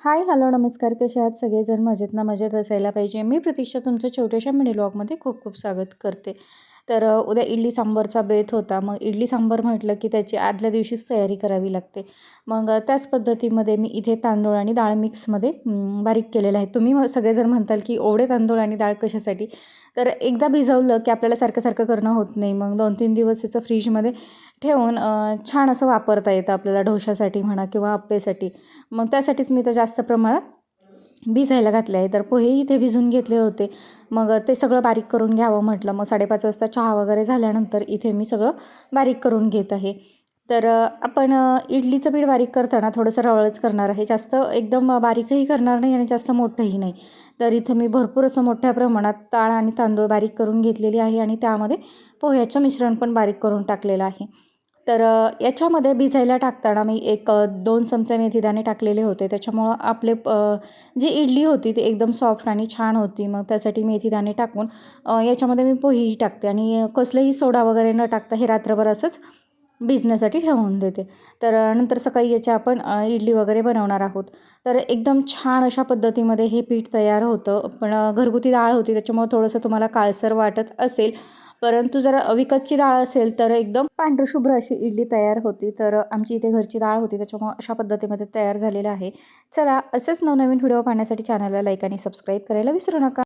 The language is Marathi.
हाय, हॅलो, नमस्कार. कसे आहात सगळेजण? मजेत ना? मजेत असायला पाहिजे. मी प्रतीक्षा तुमचं छोट्याशा मिनी व्लॉगमध्ये खूप खूप स्वागत करते. तर उद्या इडली सांबारचा बेत होता. मग इडली सांबार म्हटलं की त्याची आदल्या दिवशीच तयारी करावी लागते. मग त्याच पद्धतीमध्ये मी इथे तांदूळ आणि डाळ मिक्समध्ये बारीक केलेलं आहे. तुम्ही सगळेजण म्हणताल की एवढे तांदूळ आणि डाळ कशासाठी? तर एकदा भिजवलं की आपल्याला सारखं सारखं करणं होत नाही. मग 2-3 दिवस त्याचं फ्रीजमध्ये ठेवून छान असं वापरता येतं आपल्याला डोशासाठी म्हणा किंवा आप्पेसाठी. मग त्यासाठीच मी तर जास्त प्रमाणात भिजायला घातले आहे. तर पोहेही इथे भिजून घेतले होते. मग ते सगळं बारीक करून घ्यावं म्हटलं. मग 5:30 वाजता चहा वगैरे झाल्यानंतर इथे मी सगळं बारीक करून घेत आहे. तर आपण इडलीचं पीठ बारीक करताना थोडंसं रवाळच करणार आहे. जास्त एकदम बारीकही करणार नाही आणि जास्त मोठंही नाही. तर इथं मी भरपूर असं मोठ्या प्रमाणात डाळ आणि तांदूळ बारीक करून घेतलेली आहे आणि त्यामध्ये पोह्याचं मिश्रण पण बारीक करून टाकलेलं आहे. तर याच्यामध्ये भिजायला टाकताना मी 2 चमचे मेथीदाणे टाकलेले होते. त्याच्यामुळं आपले जी इडली होती ती एकदम सॉफ्ट आणि छान होती. मग त्यासाठी मेथीदाणे टाकून याच्यामध्ये मी पोहेही टाकते आणि कसलेही सोडा वगैरे न टाकता हे रात्रभर असंच भिजण्यासाठी ठेवून देते. तर नंतर सकाळी याची आपण इडली वगैरे बनवणार आहोत. तर एकदम छान अशा पद्धतीमध्ये हे पीठ तयार होतं. पण घरगुती डाळ होती त्याच्यामुळं थोडंसं तुम्हाला काळसर वाटत असेल. परंतु जर विकतची डाळ असेल तर एकदम पांढरशुभ्र अशी इडली तयार होती. तर आमची इथे घरची डाळ होती त्याच्यामुळं अशा पद्धतीमध्ये तयार झालेलं आहे. चला, असेच नवनवीन व्हिडिओ पाहण्यासाठी चॅनलला लाईक आणि सबस्क्राईब करायला विसरू नका.